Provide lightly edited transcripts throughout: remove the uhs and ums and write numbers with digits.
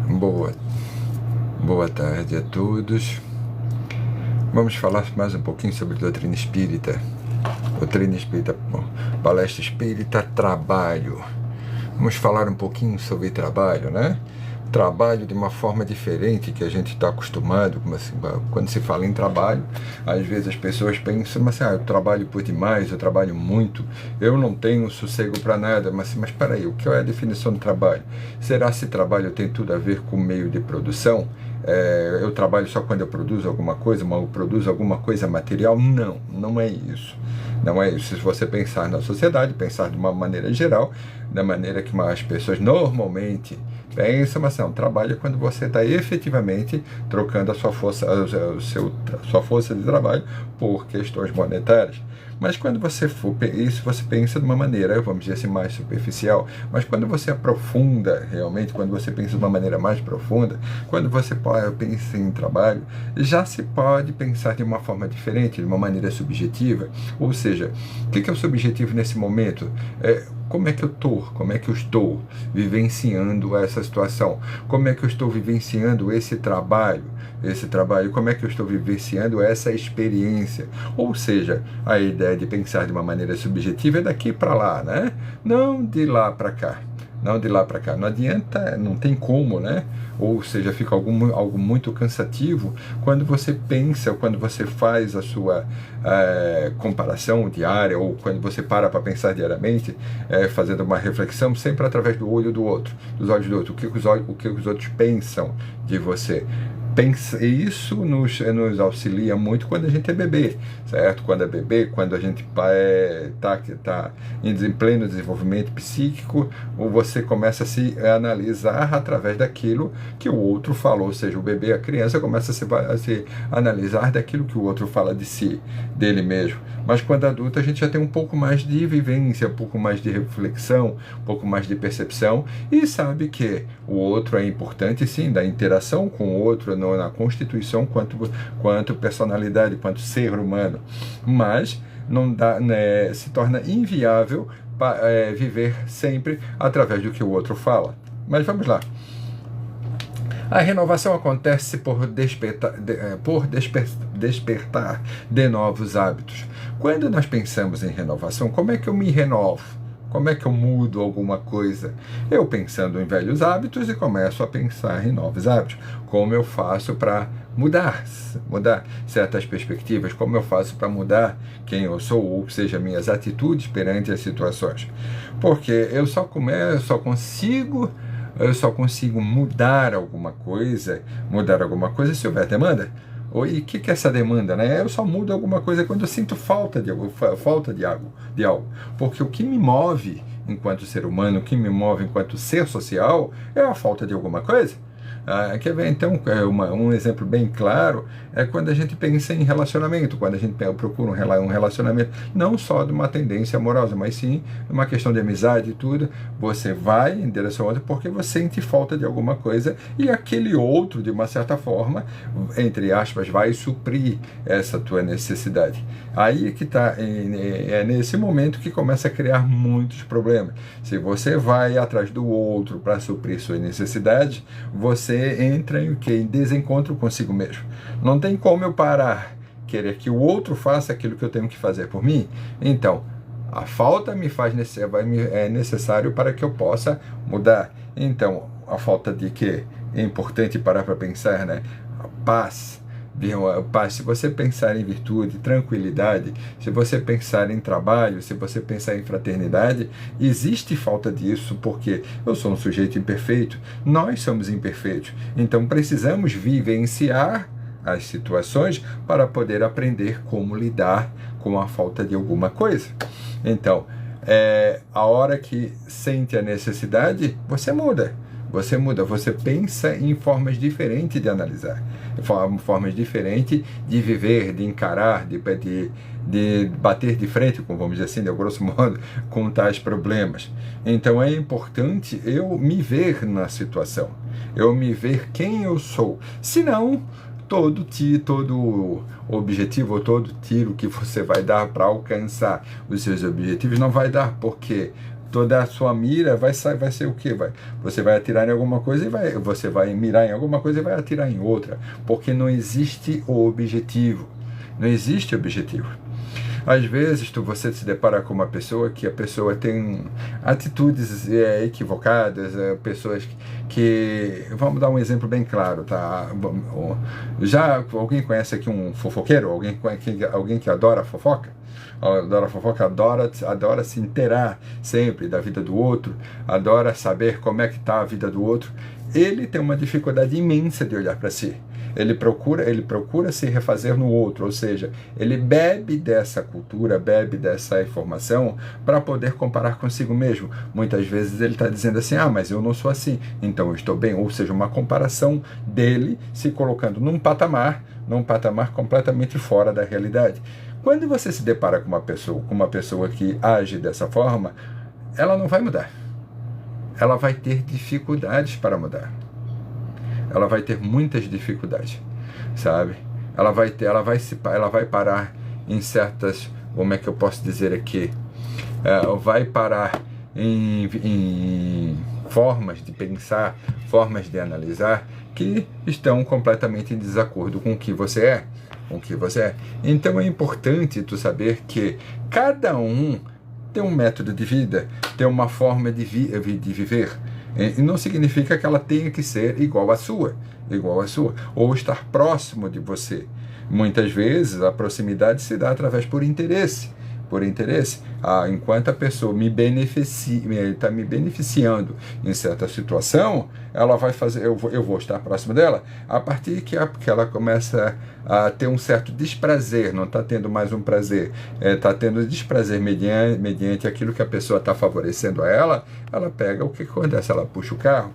Boa, boa tarde a todos. Vamos falar mais um pouquinho sobre doutrina espírita. Doutrina espírita, palestra espírita, trabalho. Vamos falar um pouquinho sobre trabalho, né? Trabalho de uma forma diferente que a gente está acostumado. Quando se fala em trabalho, às vezes as pessoas pensam, mas assim, eu trabalho por demais, eu trabalho muito, eu não tenho sossego para nada. Mas espera aí, o que é a definição de trabalho? Será se trabalho tem tudo a ver com o meio de produção? Eu trabalho só quando eu produzo alguma coisa, mas eu produzo alguma coisa material? Não, não é isso. Não é isso. Se você pensar na sociedade, pensar de uma maneira geral, da maneira que as pessoas normalmente pensam, mas não, trabalho é quando você está efetivamente trocando a sua força, sua força de trabalho por questões monetárias. Mas quando você for isso, você pensa de uma maneira, vamos dizer assim, mais superficial. Mas quando você aprofunda realmente, quando você pensa de uma maneira mais profunda, quando você pensa em trabalho, já se pode pensar de uma forma diferente, de uma maneira subjetiva. Ou seja, o que é o subjetivo nesse momento? Como é que eu estou vivenciando essa situação? Como é que eu estou vivenciando esse trabalho? Como é que eu estou vivenciando essa experiência? Ou seja, a ideia de pensar de uma maneira subjetiva é daqui para lá, né? Não de lá para cá. Não de lá para cá. Não adianta, não tem como, né? Ou seja, fica algo muito cansativo quando você pensa, quando você faz a sua comparação diária, ou quando você para pensar diariamente, fazendo uma reflexão sempre através do olho do outro, dos olhos do outro, o que os outros pensam de você. Isso nos auxilia muito quando a gente é bebê, certo? Quando é bebê, quando a gente está em pleno desenvolvimento psíquico, ou você começa a se analisar através daquilo que o outro falou, ou seja, o bebê, a criança começa a se analisar daquilo que o outro fala de si, dele mesmo. Mas quando adulto a gente já tem um pouco mais de vivência, um pouco mais de reflexão, um pouco mais de percepção, e sabe que o outro é importante, sim, da interação com o outro, na constituição quanto personalidade, quanto ser humano. Mas não dá, né, se torna inviável viver sempre através do que o outro fala. Mas vamos lá. A renovação acontece por despertar de novos hábitos. Quando nós pensamos em renovação, como é que eu me renovo? Como é que eu mudo alguma coisa? Eu pensando em velhos hábitos e começo a pensar em novos hábitos. Como eu faço para mudar certas perspectivas? Como eu faço para mudar quem eu sou, ou seja, minhas atitudes perante as situações? Porque eu só consigo mudar alguma coisa se houver demanda. E o que é essa demanda, né? Eu só mudo alguma coisa quando eu sinto falta de algo. Porque o que me move enquanto ser humano, o que me move enquanto ser social, é a falta de alguma coisa. Quer ver, então, um exemplo bem claro é quando a gente pensa em relacionamento, quando a gente procura um relacionamento, não só de uma tendência amorosa, mas sim uma questão de amizade e tudo. Você vai em direção ao outro porque você sente falta de alguma coisa, e aquele outro, de uma certa forma, entre aspas, vai suprir essa tua necessidade. Aí que está, é nesse momento que começa a criar muitos problemas. Se você vai atrás do outro para suprir sua necessidade, você entra em desencontro consigo mesmo. Não tem como eu parar, querer que o outro faça aquilo que eu tenho que fazer por mim. Então, a falta é necessário para que eu possa mudar. Então, a falta de quê? É importante parar para pensar, né? A paz. Se você pensar em virtude, tranquilidade, se você pensar em trabalho, se você pensar em fraternidade, existe falta disso, porque eu sou um sujeito imperfeito, nós somos imperfeitos, então precisamos vivenciar as situações para poder aprender como lidar com a falta de alguma coisa. Então, a hora que sente a necessidade, você muda, você pensa em formas diferentes de analisar, formas diferentes de viver, de encarar, de bater de frente, como vamos dizer assim, de grosso modo, com tais problemas. Então é importante eu me ver na situação, eu me ver quem eu sou, senão todo objetivo, ou todo tiro que você vai dar para alcançar os seus objetivos não vai dar, porque toda a sua mira vai ser o quê? Você vai atirar em alguma coisa você vai mirar em alguma coisa e vai atirar em outra, porque não existe o objetivo. Não existe objetivo. Às vezes você se depara com uma pessoa que a pessoa tem atitudes equivocadas, pessoas que... Vamos dar um exemplo bem claro, tá? Já alguém conhece aqui um fofoqueiro? Alguém que adora fofoca? Adora se inteirar sempre da vida do outro, adora saber como é que está a vida do outro. Ele tem uma dificuldade imensa de olhar para si. Ele procura se refazer no outro, ou seja, ele bebe dessa cultura, bebe dessa informação para poder comparar consigo mesmo. Muitas vezes ele está dizendo assim, mas eu não sou assim, então eu estou bem. Ou seja, uma comparação dele se colocando num patamar completamente fora da realidade. Quando você se depara com uma pessoa que age dessa forma, ela não vai mudar. Ela vai ter dificuldades para mudar. Ela vai ter muitas dificuldades, sabe? Ela vai parar em certas, como é que eu posso dizer aqui? Vai parar em formas de pensar, formas de analisar que estão completamente em desacordo com o que você é. Então é importante tu saber que cada um tem um método de vida, tem uma forma de viver. E não significa que ela tenha que ser igual à sua, ou estar próximo de você. Muitas vezes a proximidade se dá por interesse. Enquanto a pessoa está me beneficiando em certa situação, ela vai fazer, eu vou estar próximo dela, a partir que ela começa a ter um certo desprazer, não está tendo mais um prazer, está tendo desprazer mediante aquilo que a pessoa está favorecendo a ela pega, o que acontece? Ela puxa o carro.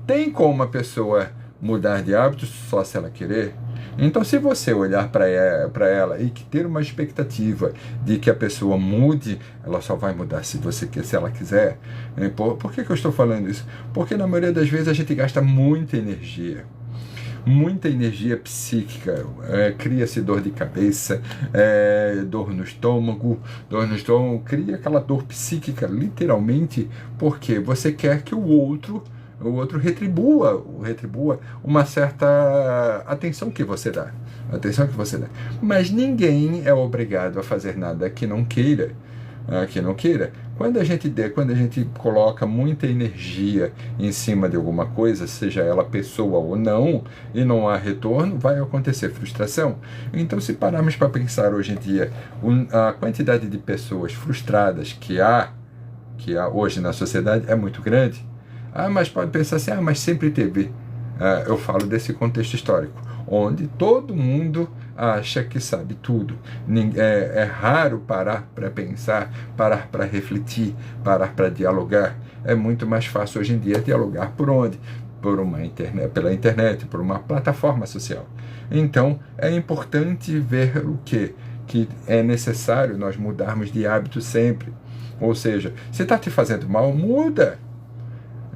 Tem como a pessoa mudar de hábitos só se ela querer? Então, se você olhar para ela e ter uma expectativa de que a pessoa mude, ela só vai mudar se ela quiser. Por que eu estou falando isso? Porque na maioria das vezes a gente gasta muita energia psíquica, cria-se dor de cabeça, dor no estômago, cria aquela dor psíquica, literalmente, porque você quer que o outro retribua uma certa atenção que você dá. Mas ninguém é obrigado a fazer nada que não queira. Quando a gente coloca muita energia em cima de alguma coisa, seja ela pessoa ou não, e não há retorno, vai acontecer frustração. Então, se pararmos para pensar hoje em dia, a quantidade de pessoas frustradas que há hoje na sociedade é muito grande. Mas pode pensar assim, mas sempre teve. Eu falo desse contexto histórico, onde todo mundo acha que sabe tudo. É raro parar para pensar, parar para refletir, parar para dialogar. É muito mais fácil hoje em dia dialogar por onde? Pela internet, por uma plataforma social. Então, é importante ver o que é necessário nós mudarmos de hábito sempre. Ou seja, se está te fazendo mal, muda.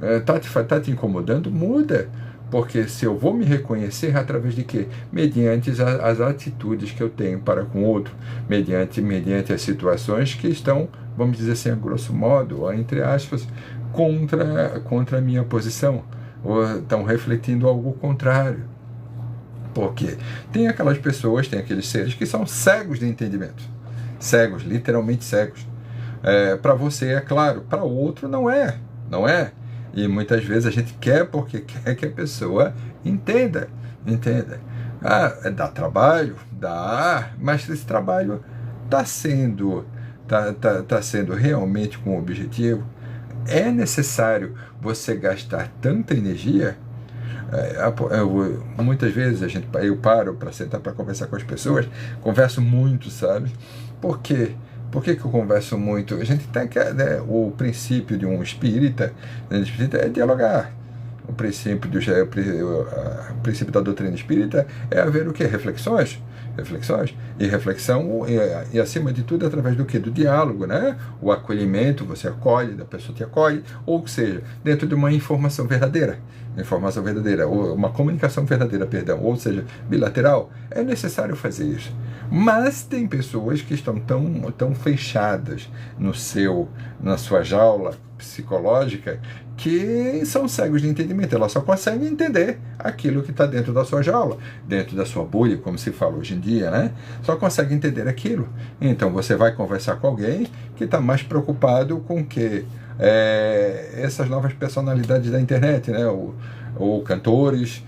Está te incomodando, muda. Porque se eu vou me reconhecer através de quê? Mediante as atitudes que eu tenho para com o outro, mediante as situações que estão, vamos dizer assim, a grosso modo, ou entre aspas, contra a minha posição, ou estão refletindo algo contrário. Porque tem aquelas pessoas, tem aqueles seres que são cegos de entendimento. Cegos, literalmente cegos. Para você é claro, para o outro não é. E muitas vezes a gente quer porque quer que a pessoa entenda. Dá trabalho? Dá, mas esse trabalho está sendo realmente com objetivo? É necessário você gastar tanta energia? Muitas vezes eu paro para sentar para conversar com as pessoas, converso muito, sabe? Por quê? Por que eu converso muito? A gente tem que, o princípio de um espírita é dialogar. O princípio da doutrina espírita é haver o quê? Reflexões. reflexões, e reflexão, e acima de tudo, através do quê? Do diálogo, né? O acolhimento, você acolhe, a pessoa te acolhe, ou seja, dentro de uma informação verdadeira, ou uma comunicação verdadeira, perdão, ou seja, bilateral, é necessário fazer isso. Mas tem pessoas que estão tão fechadas na sua jaula psicológica, que são cegos de entendimento. Elas só conseguem entender aquilo que está dentro da sua jaula, dentro da sua bolha, como se fala hoje em dia, né? Só consegue entender aquilo. Então você vai conversar com alguém que está mais preocupado com que essas novas personalidades da internet, né? Ou cantores,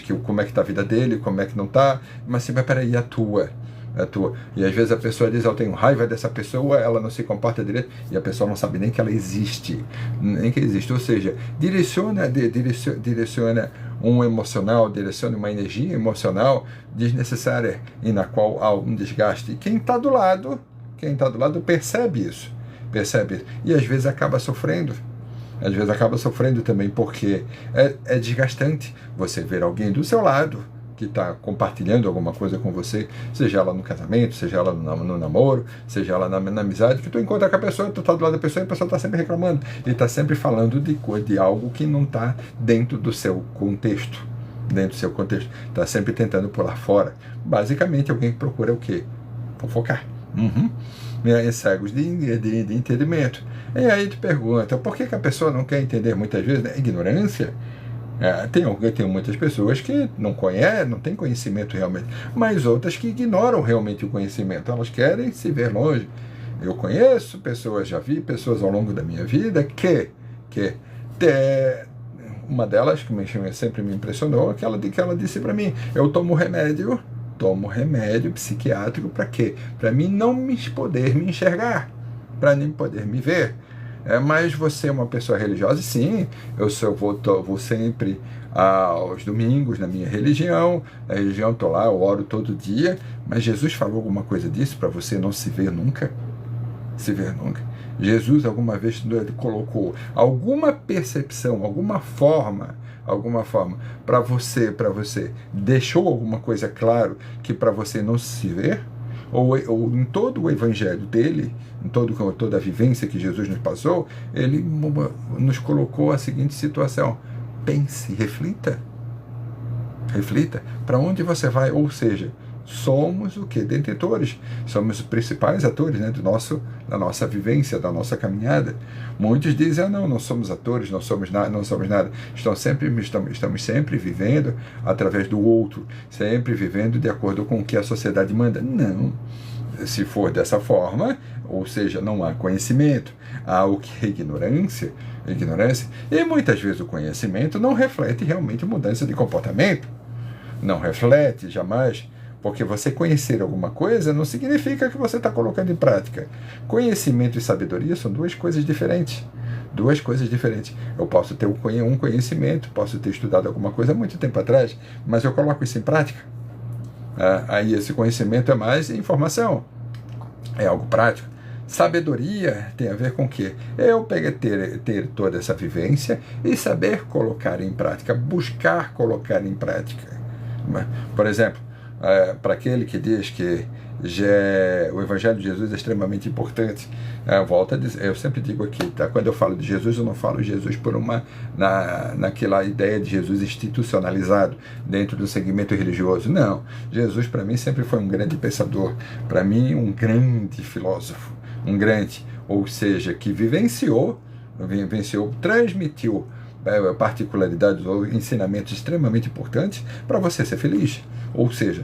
que como é que está a vida dele, como é que não está, mas assim, mas peraí, a tua. E às vezes a pessoa diz, eu tenho raiva dessa pessoa, ela não se comporta direito, e a pessoa não sabe nem que ela existe, ou seja, direciona um emocional, direciona uma energia emocional desnecessária e na qual há um desgaste. E quem está do lado percebe isso, e às vezes acaba sofrendo. Também, porque é desgastante você ver alguém do seu lado que está compartilhando alguma coisa com você, seja ela no casamento, seja ela no namoro, seja ela na amizade, que tu encontra com a pessoa, tu está do lado da pessoa e a pessoa está sempre reclamando, e está sempre falando de algo que não está dentro do seu contexto, está sempre tentando pular fora. Basicamente, alguém que procura o quê? Fofocar. Cegos de entendimento. E aí tu pergunta, por que a pessoa não quer entender muitas vezes? Né? Ignorância. Tem muitas pessoas que não têm conhecimento realmente, mas outras que ignoram realmente o conhecimento. Elas querem se ver longe. Eu conheço pessoas, já vi pessoas ao longo da minha vida que uma delas que sempre me impressionou, que ela disse para mim, eu tomo remédio psiquiátrico para quê? Para mim não poder me enxergar, para nem poder me ver. Mas você é uma pessoa religiosa? Sim, eu vou sempre aos domingos na minha religião, estou lá, eu oro todo dia, mas Jesus falou alguma coisa disso para você não se ver nunca? Jesus alguma vez colocou alguma percepção, alguma forma para você, deixou alguma coisa claro que para você não se ver? Ou em todo o evangelho dele, em toda a vivência que Jesus nos passou, ele nos colocou a seguinte situação: pense, reflita, para onde você vai? Ou seja, somos o que? Detentores, somos os principais atores, né, da nossa vivência, da nossa caminhada. Muitos dizem, não somos atores, não somos nada, estamos sempre vivendo através do outro, sempre vivendo de acordo com o que a sociedade manda. Não, se for dessa forma, ou seja, não há conhecimento, há o que? Ignorância, e muitas vezes o conhecimento não reflete realmente mudança de comportamento, não reflete jamais. Porque você conhecer alguma coisa não significa que você está colocando em prática. Conhecimento e sabedoria são duas coisas diferentes. Eu posso ter um conhecimento, posso ter estudado alguma coisa há muito tempo atrás, mas eu coloco isso em prática. Aí esse conhecimento é mais informação, é algo prático. Sabedoria tem a ver com o quê? Eu ter toda essa vivência e saber colocar em prática, buscar colocar em prática. Por exemplo, para aquele que diz que o Evangelho de Jesus é extremamente importante, volto a dizer, eu sempre digo aqui, tá? Quando eu falo de Jesus, eu não falo Jesus naquela ideia de Jesus institucionalizado dentro do segmento religioso. Não, Jesus para mim sempre foi um grande pensador, para mim um grande filósofo, ou seja, que vivenciou, transmitiu particularidades ou ensinamentos extremamente importantes para você ser feliz. Ou seja,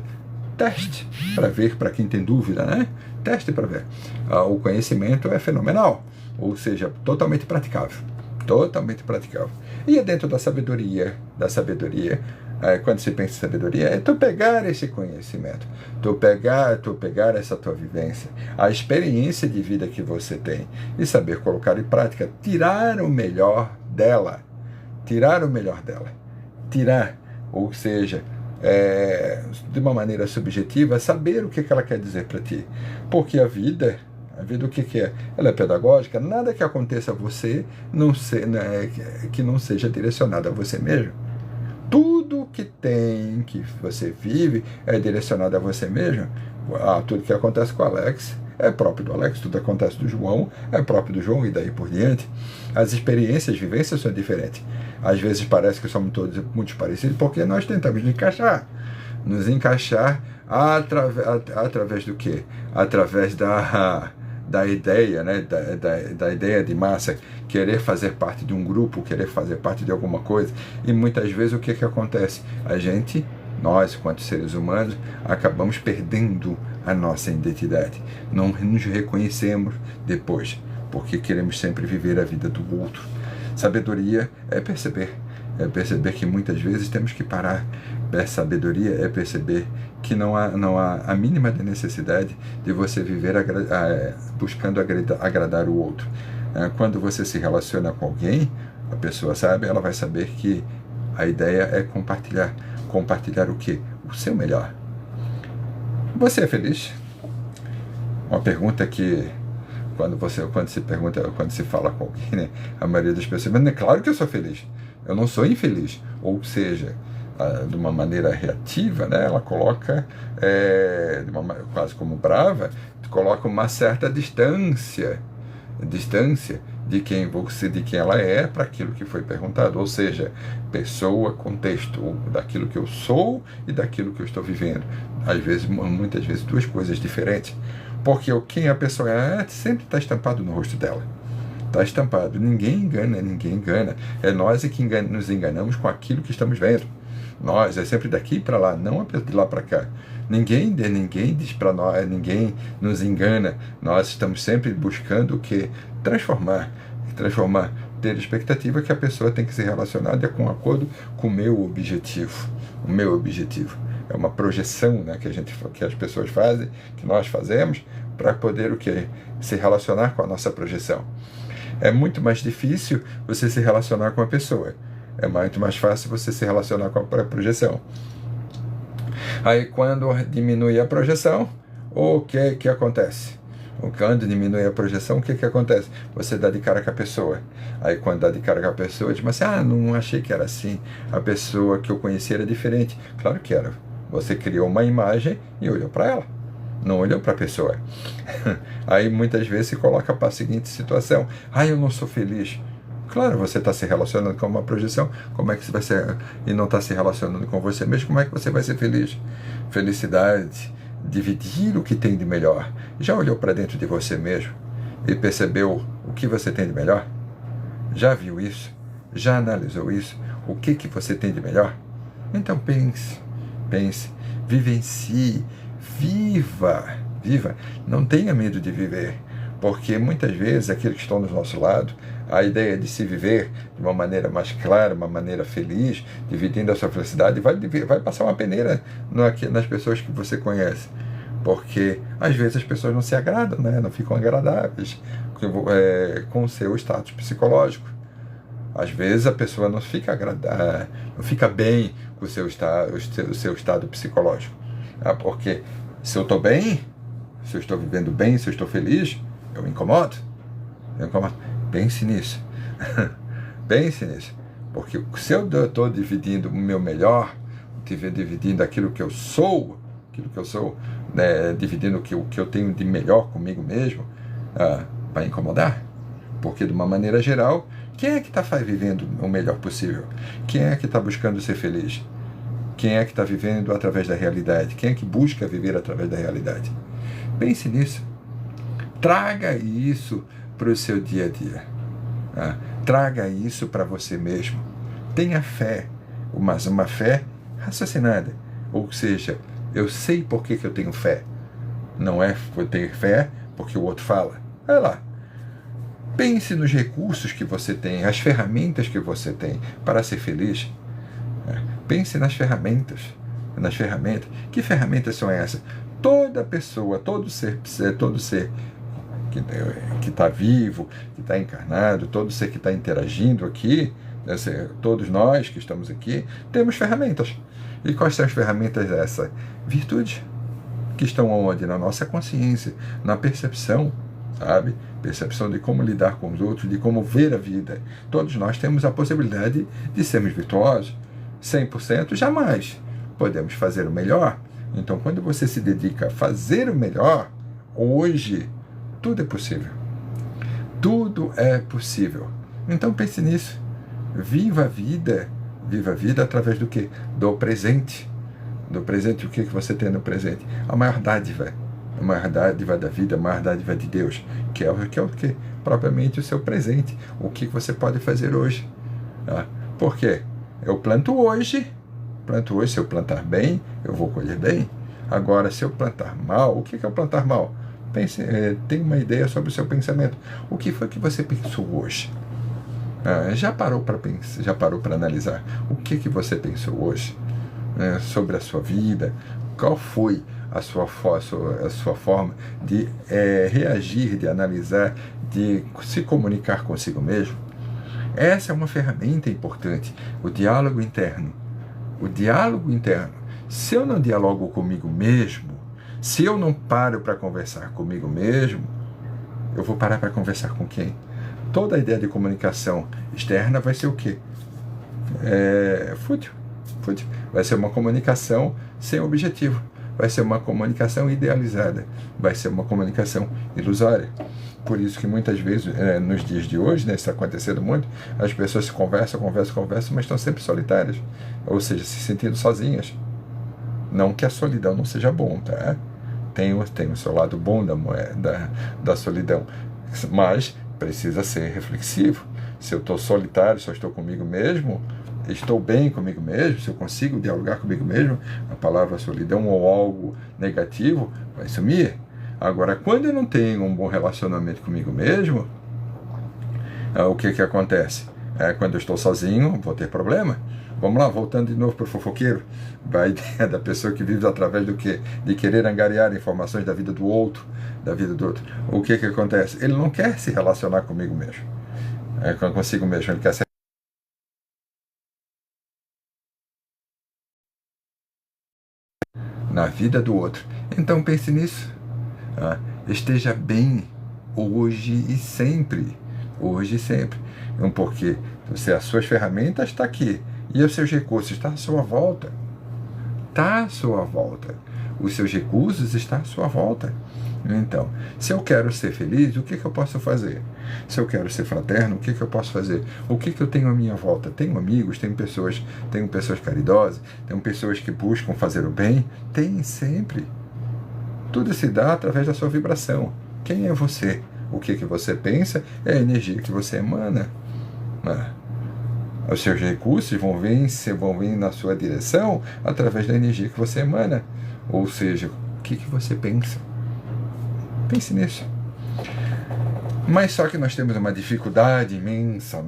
teste para ver, para quem tem dúvida, né? Teste para ver. O conhecimento é fenomenal, ou seja, totalmente praticável. E é dentro da sabedoria, quando se pensa em sabedoria, é tu pegar esse conhecimento, tu pegar essa tua vivência, a experiência de vida que você tem e saber colocar em prática, tirar o melhor dela, ou seja, de uma maneira subjetiva, saber o que ela quer dizer para ti, porque a vida o que é? Ela é pedagógica. Nada que aconteça a você que não seja direcionado a você mesmo. tudo que tem, que você vive, é direcionado a você mesmo. Tudo que acontece com o Alex é próprio do Alex, tudo que acontece do João é próprio do João, e daí por diante. As experiências, as vivências são diferentes. Às vezes parece que somos todos muito parecidos, porque nós tentamos nos encaixar através do quê? Através da ideia, né? da ideia de massa, querer fazer parte de um grupo, querer fazer parte de alguma coisa. E muitas vezes o que acontece? Nós, enquanto seres humanos, acabamos perdendo a nossa identidade. Não nos reconhecemos depois, porque queremos sempre viver a vida do outro. Sabedoria é perceber que muitas vezes temos que parar. Sabedoria é perceber que não há a mínima necessidade de você viver buscando agradar o outro. Quando você se relaciona com alguém, a pessoa sabe, ela vai saber que a ideia é compartilhar o quê? O seu melhor. Você é feliz? Uma pergunta que quando se fala com alguém, né, a maioria das pessoas, mas é claro que eu sou feliz, eu não sou infeliz. Ou seja, de uma maneira reativa, né, ela coloca, quase como brava, coloca uma certa distância de quem ela é para aquilo que foi perguntado. Ou seja, pessoa, contexto, daquilo que eu sou e daquilo que eu estou vivendo. Muitas vezes, duas coisas diferentes. Porque quem a pessoa é sempre está estampado no rosto dela. Está estampado. Ninguém engana. É nós que nos enganamos com aquilo que estamos vendo. Nós, é sempre daqui para lá, não de lá para cá. Ninguém diz para nós, ninguém nos engana. Nós estamos sempre buscando o que? Transformar, ter expectativa que a pessoa tem que se relacionar de acordo com o meu objetivo. O meu objetivo é uma projeção, né, que as pessoas fazem, que nós fazemos, para poder o quê? Se relacionar com a nossa projeção. É muito mais difícil você se relacionar com a pessoa. É muito mais fácil você se relacionar com a projeção. Aí quando diminui a projeção, o que acontece? Quando diminui a projeção, o que acontece? Você dá de cara com a pessoa. Aí quando dá de cara com a pessoa, diz assim, não achei que era assim. A pessoa que eu conhecia era diferente. Claro que era. Você criou uma imagem e olhou para ela. Não olhou para a pessoa. Aí muitas vezes se coloca para a seguinte situação. Eu não sou feliz. Claro, você está se relacionando com uma projeção. Como é que você vai ser? E não está se relacionando com você mesmo, como é que você vai ser feliz? Felicidade, dividir o que tem de melhor. Já olhou para dentro de você mesmo e percebeu o que você tem de melhor? Já viu isso? Já analisou isso? O que você tem de melhor? Então pense, vivencie, viva, não tenha medo de viver, porque muitas vezes aqueles que estão do nosso lado, a ideia de se viver de uma maneira mais clara, uma maneira feliz, dividindo a sua felicidade, vai passar uma peneira nas pessoas que você conhece, porque às vezes as pessoas não se agradam, né? Não ficam agradáveis com o seu status psicológico. Às vezes a pessoa não fica agradável, não fica bem com o seu estado psicológico. Porque se eu estou bem, se eu estou vivendo bem, se eu estou feliz, eu me incomodo. Pense nisso. Pense nisso. Porque se eu estou dividindo o meu melhor, dividindo aquilo que eu sou, né, dividindo o que eu tenho de melhor comigo mesmo, vai incomodar. Porque, de uma maneira geral, quem é que está vivendo o melhor possível? Quem é que está buscando ser feliz? Quem é que está vivendo através da realidade? Quem é que busca viver através da realidade? Pense nisso. Traga isso para o seu dia a dia. Traga isso para você mesmo. Tenha fé, mas uma fé raciocinada. Ou seja, eu sei por que eu tenho fé. Não é ter fé porque o outro fala. Vai lá. Pense nos recursos que você tem, as ferramentas que você tem para ser feliz. Pense nas ferramentas. Que ferramentas são essas? Toda pessoa, todo ser que está vivo, que está encarnado, todo ser que está interagindo aqui, todos nós que estamos aqui, temos ferramentas. E quais são as ferramentas dessa? Virtudes, que estão onde? Na nossa consciência, na percepção, sabe? Percepção de como lidar com os outros, de como ver a vida. Todos nós temos a possibilidade de sermos virtuosos, 100%? Jamais. Podemos fazer o melhor? Então, quando você se dedica a fazer o melhor, hoje, tudo é possível. Tudo é possível. Então, pense nisso. Viva a vida através do quê? Do presente. Do presente, o que você tem no presente? A maior dádiva da vida, a maior dádiva de Deus, que é o que? Propriamente o seu presente. O que você pode fazer hoje? Por quê? Eu planto hoje, se eu plantar bem, eu vou colher bem. Agora, se eu plantar mal, o que é o plantar mal? Tenha uma ideia sobre o seu pensamento. O que foi que você pensou hoje? Já parou para analisar o que você pensou hoje sobre a sua vida? Qual foi a sua forma de reagir, de analisar, de se comunicar consigo mesmo? Essa é uma ferramenta importante, o diálogo interno. O diálogo interno. Se eu não dialogo comigo mesmo, se eu não paro para conversar comigo mesmo, eu vou parar para conversar com quem? Toda a ideia de comunicação externa vai ser o quê? Fútil. Vai ser uma comunicação sem objetivo. Vai ser uma comunicação idealizada. Vai ser uma comunicação ilusória. Por isso que muitas vezes, nos dias de hoje, isso está acontecendo muito, as pessoas se conversam, mas estão sempre solitárias. Ou seja, se sentindo sozinhas. Não que a solidão não seja bom, tá? Tem o seu lado bom da solidão. Mas precisa ser reflexivo. Se eu estou solitário, se eu estou comigo mesmo, estou bem comigo mesmo, se eu consigo dialogar comigo mesmo, a palavra solidão ou algo negativo vai sumir. Agora, quando eu não tenho um bom relacionamento comigo mesmo, o que acontece? Quando eu estou sozinho, vou ter problema. Vamos lá, voltando de novo para o fofoqueiro. A ideia da pessoa que vive através do quê? De querer angariar informações da vida do outro. O que acontece? Ele não quer se relacionar comigo mesmo. Consigo mesmo, ele quer se na vida do outro. Então pense nisso. Esteja bem hoje e sempre. Hoje e sempre. Porque as suas ferramentas estão aqui. E os seus recursos estão à sua volta. Está à sua volta. Os seus recursos estão à sua volta. Então, se eu quero ser feliz, o que eu posso fazer? Se eu quero ser fraterno, o que eu posso fazer? O que eu tenho à minha volta? Tenho amigos, tenho pessoas caridosas, tenho pessoas que buscam fazer o bem? Tem sempre. Tudo se dá através da sua vibração. Quem é você? O que você pensa é a energia que você emana. Os seus recursos vão vir na sua direção através da energia que você emana. Ou seja, o que você pensa? Pense nisso. Mas só que nós temos uma dificuldade imensa,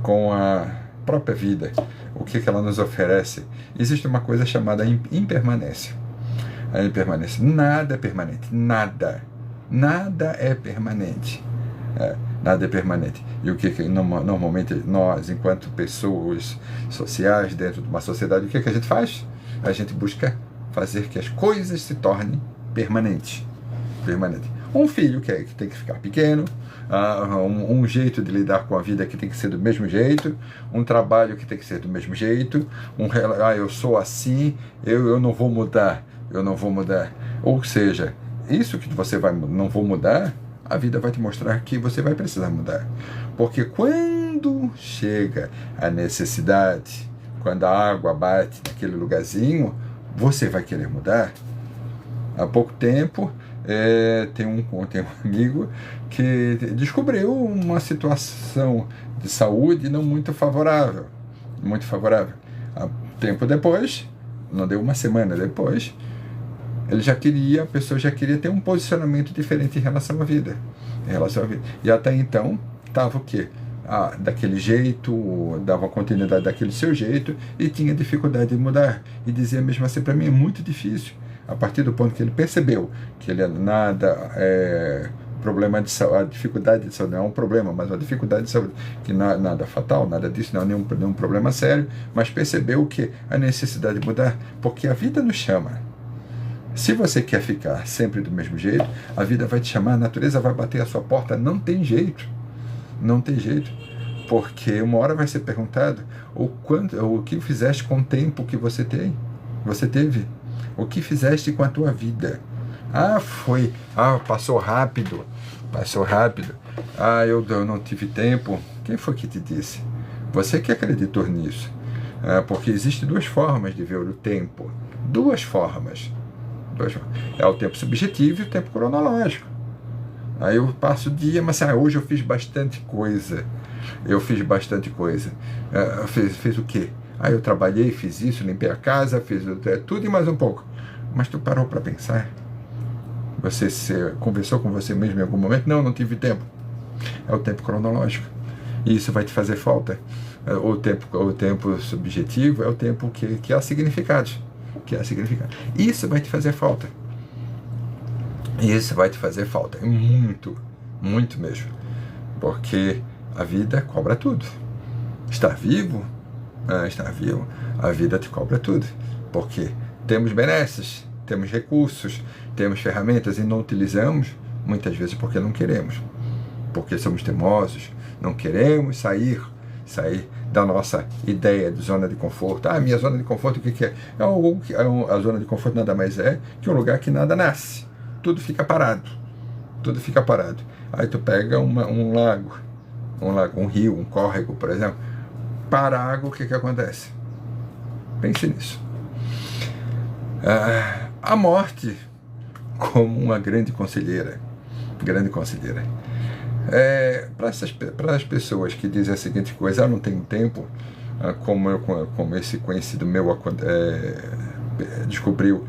com a própria vida. O que ela nos oferece? Existe uma coisa chamada impermanência. A impermanência. Nada é permanente. Nada é permanente. Nada é permanente. E o que normalmente nós, enquanto pessoas sociais dentro de uma sociedade, o que a gente faz? A gente busca fazer que as coisas se tornem permanentes. Um filho que tem que ficar pequeno, um jeito de lidar com a vida que tem que ser do mesmo jeito, um trabalho que tem que ser do mesmo jeito, eu sou assim, eu não vou mudar. Ou seja, isso que você não vou mudar, a vida vai te mostrar que você vai precisar mudar. Porque quando chega a necessidade, quando a água bate naquele lugarzinho, você vai querer mudar. Há pouco tempo, tem um amigo que descobriu uma situação de saúde não muito favorável. Tempo depois, não deu uma semana depois, a pessoa já queria ter um posicionamento diferente em relação à vida. E até então, estava o quê? Daquele jeito, dava continuidade daquele seu jeito e tinha dificuldade de mudar. E dizia mesmo assim, para mim é muito difícil. A partir do ponto que ele percebeu que ele problema de saúde, a dificuldade de saúde não é um problema, mas uma dificuldade de saúde que nada fatal, nada disso, não é nenhum problema sério, mas percebeu que a necessidade de mudar, porque a vida nos chama. Se você quer ficar sempre do mesmo jeito, a vida vai te chamar, a natureza vai bater a sua porta, não tem jeito. Porque uma hora vai ser perguntado o que fizeste com o tempo que você teve. O que fizeste com a tua vida? Passou rápido. Eu não tive tempo. Quem foi que te disse? Você que acreditou nisso. Porque existem duas formas de ver o tempo. Duas formas. É o tempo subjetivo e o tempo cronológico. Aí eu passo o dia, mas hoje eu fiz bastante coisa. Fiz o quê? Eu trabalhei, fiz isso, limpei a casa, fiz tudo e mais um pouco. Mas tu parou para pensar? Você conversou com você mesmo em algum momento? Não tive tempo. É o tempo cronológico. E isso vai te fazer falta. O tempo subjetivo é o tempo que há significados. Isso vai te fazer falta. Muito, muito mesmo. Porque a vida cobra tudo. Estar vivo, a vida te cobra tudo. Porque temos benesses, temos recursos, temos ferramentas e não utilizamos, muitas vezes porque não queremos. Porque somos teimosos, não queremos sair da nossa ideia de zona de conforto. Minha zona de conforto, o que é? A zona de conforto nada mais é que um lugar que nada nasce. Tudo fica parado. Aí tu pega um lago, um rio, um córrego, por exemplo. Para a água, o que acontece? Pense nisso. A morte como uma grande conselheira. Para as pessoas que dizem a seguinte coisa: não tenho tempo, como esse conhecido meu descobriu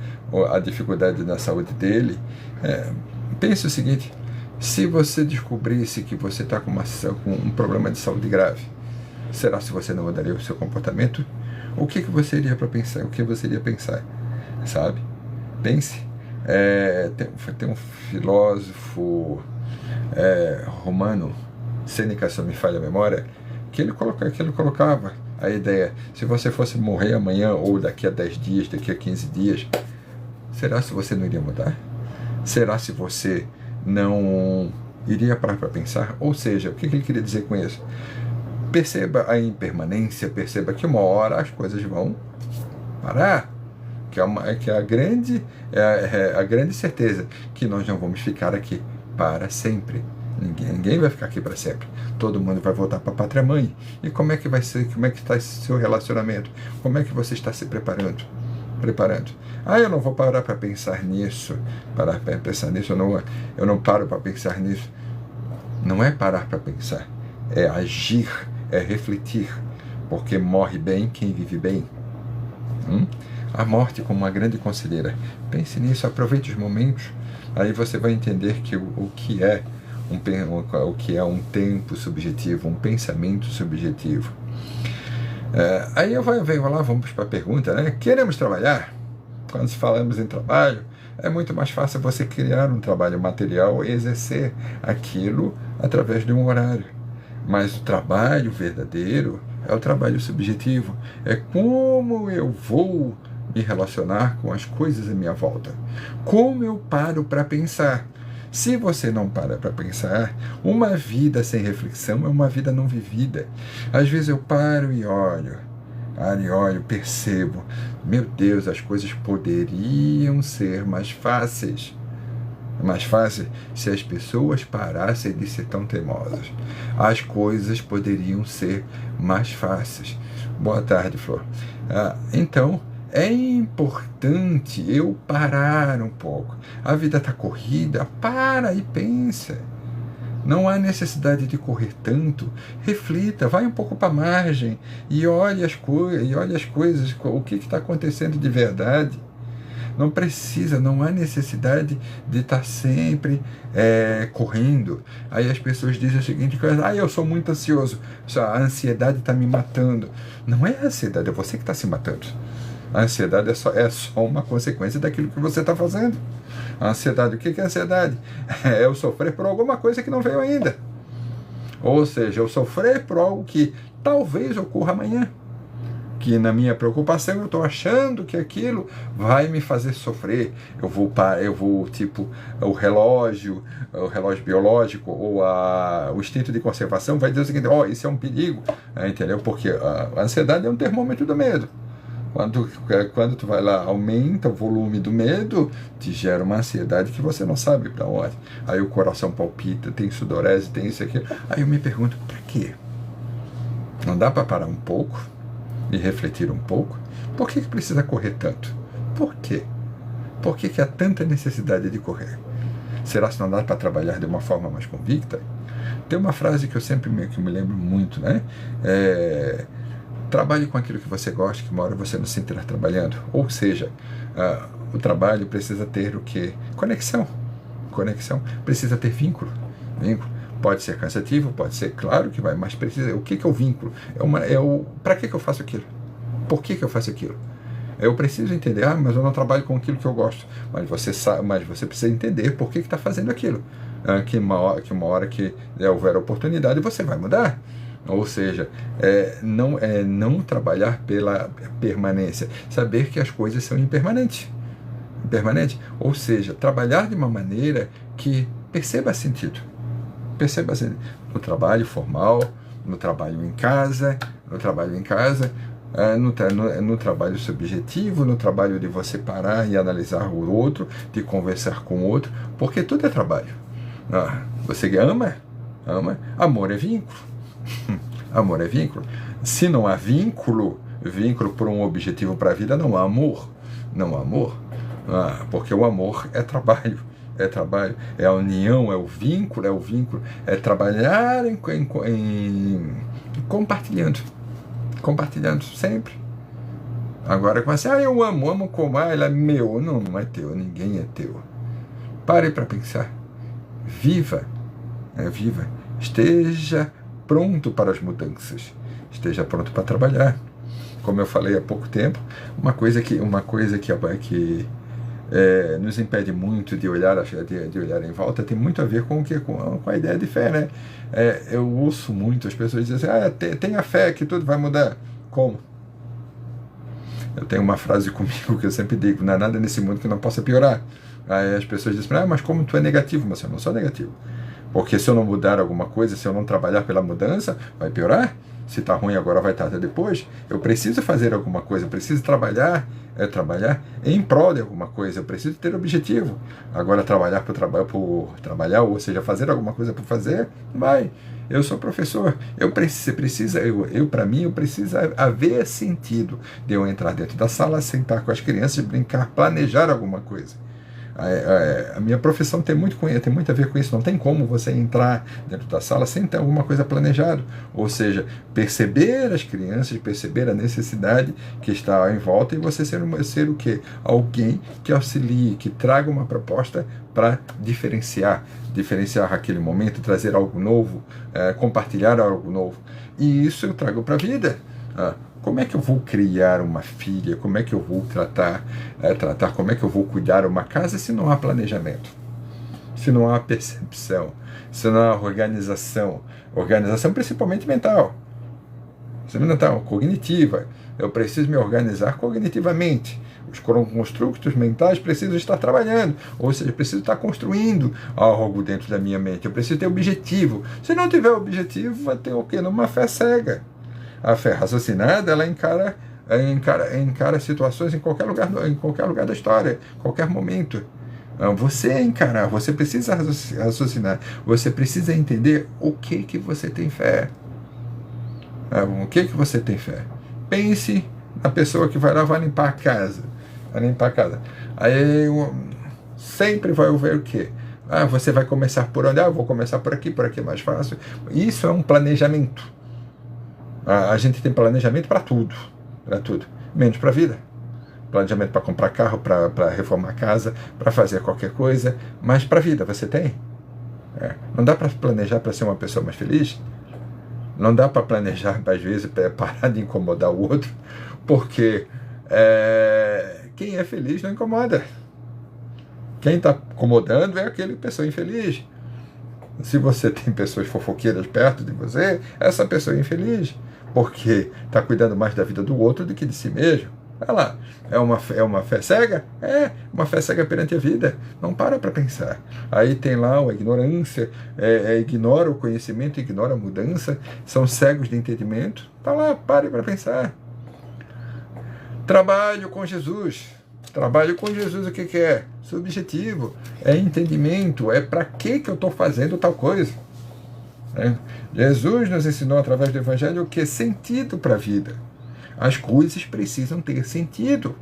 a dificuldade na saúde dele, pense o seguinte: se você descobrisse que você está com um problema de saúde grave, será se você não mudaria o seu comportamento? O que você iria para pensar? O que você iria pensar? Sabe? Pense. Tem um filósofo romano, Sêneca, se não me falha a memória, que ele colocava a ideia: se você fosse morrer amanhã, ou daqui a 10 dias, daqui a 15 dias, será se você não iria mudar? Será se você não iria parar para pensar? Ou seja, o que ele queria dizer com isso? Perceba a impermanência, perceba que uma hora as coisas vão parar. Que é a grande certeza que nós não vamos ficar aqui para sempre. Ninguém vai ficar aqui para sempre. Todo mundo vai voltar para a pátria mãe. E como é que vai ser? Como é que está esse seu relacionamento? Como é que você está se preparando? Eu não vou parar para pensar nisso. Eu não paro para pensar nisso. Não é parar para pensar. É agir, é refletir. Porque morre bem quem vive bem. A morte como uma grande conselheira. Pense nisso, aproveite os momentos. Aí você vai entender que o que é um tempo subjetivo, um pensamento subjetivo. Aí vamos para a pergunta, né? Queremos trabalhar? Quando falamos em trabalho, é muito mais fácil você criar um trabalho material e exercer aquilo através de um horário. Mas o trabalho verdadeiro é o trabalho subjetivo. É como eu vou me relacionar com as coisas à minha volta. Como eu paro para pensar. Se você não para para pensar, uma vida sem reflexão é uma vida não vivida. Às vezes eu paro e olho, percebo, meu Deus, as coisas poderiam ser mais fáceis. Mais fácil se as pessoas parassem de ser tão teimosas. As coisas poderiam ser mais fáceis. Boa tarde, Flor. Então, é importante eu parar um pouco. A vida está corrida, para e pensa. Não há necessidade de correr tanto. Reflita, vai um pouco para a margem e olhe as coisas, o que está acontecendo de verdade. Não precisa, não há necessidade de estar sempre correndo. Aí as pessoas dizem a seguinte coisa: eu sou muito ansioso, a ansiedade está me matando. Não é a ansiedade, é você que está se matando. A ansiedade é só uma consequência daquilo que você está fazendo. A ansiedade, o que é a ansiedade? É eu sofrer por alguma coisa que não veio ainda. Ou seja, eu sofrer por algo que talvez ocorra amanhã. que na minha preocupação eu estou achando que aquilo vai me fazer sofrer. Eu vou tipo, o relógio biológico ou o instinto de conservação vai dizer o seguinte: ó, isso é um perigo, entendeu? Porque a ansiedade é um termômetro do medo. Quando tu vai lá, aumenta o volume do medo, te gera uma ansiedade que você não sabe para onde. Aí o coração palpita, tem sudorese, tem isso aqui. Aí eu me pergunto, para quê? Não dá para parar um pouco e refletir um pouco? Por que precisa correr tanto? Por quê? Por que há tanta necessidade de correr? Será que não dá para trabalhar de uma forma mais convicta? Tem uma frase que eu sempre que me lembro muito, né? Trabalhe com aquilo que você gosta, que uma hora você não se sentirá trabalhando. Ou seja, o trabalho precisa ter o quê? Conexão. Precisa ter vínculo. Pode ser cansativo, pode ser, claro que vai, mas precisa. O que é o vínculo? Para que eu faço aquilo? Por que eu faço aquilo? Eu preciso entender, mas eu não trabalho com aquilo que eu gosto. Mas você precisa entender por que está fazendo aquilo. Que uma hora que houver oportunidade, você vai mudar. Ou seja, não trabalhar pela permanência. Saber que as coisas são impermanentes. Ou seja, trabalhar de uma maneira que perceba sentido. No trabalho formal, no trabalho em casa, no trabalho subjetivo, no trabalho de você parar e analisar o outro, de conversar com o outro, porque tudo é trabalho. Você ama? Amor é vínculo. Amor é vínculo. Se não há vínculo por um objetivo para a vida, não há amor. Porque o amor é trabalho. É a união, é o vínculo, é trabalhar compartilhando sempre. Agora, como assim, eu amo como, ele é meu. Não é teu, ninguém é teu. Pare para pensar. Viva. Esteja pronto para as mudanças. Esteja pronto para trabalhar. Como eu falei há pouco tempo, uma coisa que nos impede muito de olhar em volta tem muito a ver com a ideia de fé, né? Eu ouço muito as pessoas dizem assim, tenha fé que tudo vai mudar. Como? Eu tenho uma frase comigo que eu sempre digo: não há nada nesse mundo que não possa piorar. Aí as pessoas dizem, mas como tu é negativo? Mas eu não sou negativo. Porque se eu não mudar alguma coisa, se eu não trabalhar pela mudança, vai piorar. Se está ruim agora, vai estar até depois. Eu preciso fazer alguma coisa, eu preciso trabalhar em prol de alguma coisa, eu preciso ter objetivo. Agora trabalhar por trabalhar, ou seja, fazer alguma coisa por fazer, vai. Eu sou professor, para mim, precisa haver sentido de eu entrar dentro da sala, sentar com as crianças, brincar, planejar alguma coisa. A minha profissão tem muito a ver com isso. Não tem como você entrar dentro da sala sem ter alguma coisa planejada. Ou seja, perceber as crianças, perceber a necessidade que está em volta e você ser o quê? Alguém que auxilie, que traga uma proposta para diferenciar aquele momento, trazer algo novo, compartilhar algo novo. E isso eu trago para a vida. Como é que eu vou criar uma filha? Como é que eu vou como é que eu vou cuidar uma casa se não há planejamento? Se não há percepção? Se não há organização? Organização principalmente mental. Cognitiva. Eu preciso me organizar cognitivamente. Os construtos mentais precisam estar trabalhando. Ou seja, eu preciso estar construindo algo dentro da minha mente. Eu preciso ter objetivo. Se não tiver objetivo, vai ter o quê? Numa fé cega. A fé raciocinada, ela encara situações em qualquer lugar da história, qualquer momento. Você precisa raciocinar, você precisa entender o que você tem fé. O que você tem fé? Pense na pessoa que vai limpar a casa. Aí sempre vai haver o quê? Você vai começar por onde? Eu vou começar por aqui é mais fácil. Isso é um planejamento. A gente tem planejamento para tudo, menos para a vida. Planejamento para comprar carro, para reformar casa, para fazer qualquer coisa, mas para a vida você tem? Não dá para planejar para ser uma pessoa mais feliz? Não dá para planejar, às vezes, para parar de incomodar o outro, porque quem é feliz não incomoda. Quem está incomodando é aquele pessoa infeliz. Se você tem pessoas fofoqueiras perto de você, essa pessoa é infeliz. porque está cuidando mais da vida do outro do que de si mesmo. Olha lá, é uma fé cega? É, uma fé cega perante a vida. Não para pensar. Aí tem lá a ignorância, ignora o conhecimento, ignora a mudança, são cegos de entendimento. Tá lá, pare para pensar. Trabalho com Jesus. Trabalho com Jesus, o que é? Subjetivo, é entendimento, é para que eu estou fazendo tal coisa. Jesus nos ensinou através do Evangelho o que é sentido para a vida. As coisas precisam ter sentido.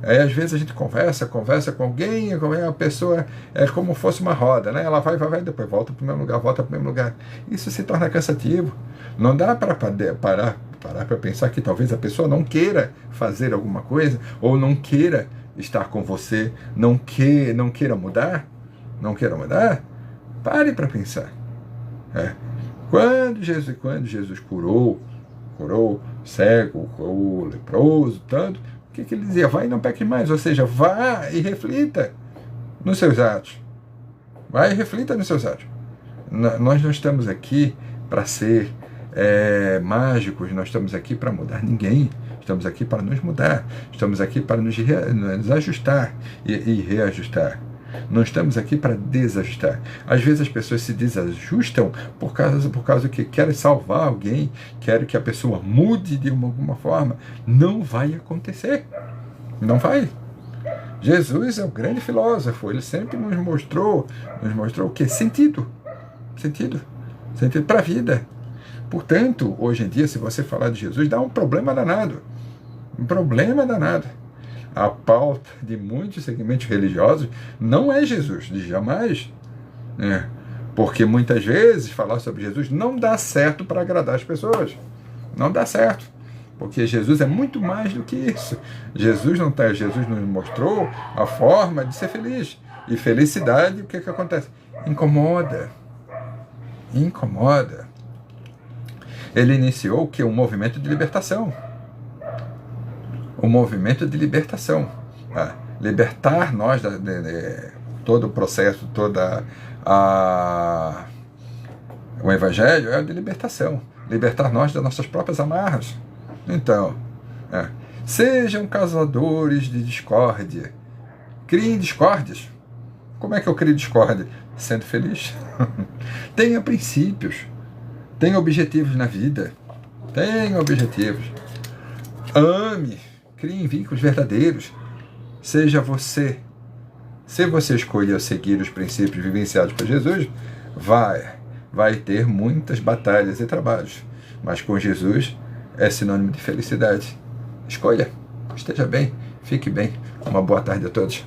Às vezes a gente conversa com alguém, a pessoa é como fosse uma roda, né? Ela vai, depois volta para o mesmo lugar, volta para o mesmo lugar. Isso se torna cansativo. Não dá para parar para pensar que talvez a pessoa não queira fazer alguma coisa, ou não queira estar com você, não queira mudar. Não queira mudar? Pare para pensar. Quando Jesus curou cego, curou leproso, tanto, o que ele dizia? Vai e não peque mais, ou seja, vá e reflita nos seus atos. Vai e reflita nos seus atos. Nós não estamos aqui para ser mágicos, nós estamos aqui para mudar ninguém. Estamos aqui para nos mudar, estamos aqui para nos ajustar e reajustar. Não estamos aqui para desajustar. Às vezes as pessoas se desajustam por causa que querem salvar alguém, querem que a pessoa mude de alguma forma. Não vai acontecer. Não vai. Jesus é o grande filósofo. Ele sempre nos mostrou o quê? Sentido para a vida. Portanto, hoje em dia, se você falar de Jesus, dá um problema danado. A pauta de muitos segmentos religiosos não é Jesus, de jamais. Porque muitas vezes falar sobre Jesus não dá certo para agradar as pessoas. Não dá certo. Porque Jesus é muito mais do que isso. Jesus nos mostrou a forma de ser feliz. E felicidade, o que acontece? Incomoda. Ele iniciou o que? Um movimento de libertação. Libertar nós de todo o processo, o Evangelho é de libertação. Libertar nós das nossas próprias amarras. Então, sejam causadores de discórdia. Criem discórdias. Como é que eu crio discórdia? Sendo feliz. Tenha princípios. Tenha objetivos na vida. Ame. Crie vínculos verdadeiros. Seja você. Se você escolher seguir os princípios vivenciados por Jesus, vai ter muitas batalhas e trabalhos. Mas com Jesus é sinônimo de felicidade. Escolha. Esteja bem. Fique bem. Uma boa tarde a todos.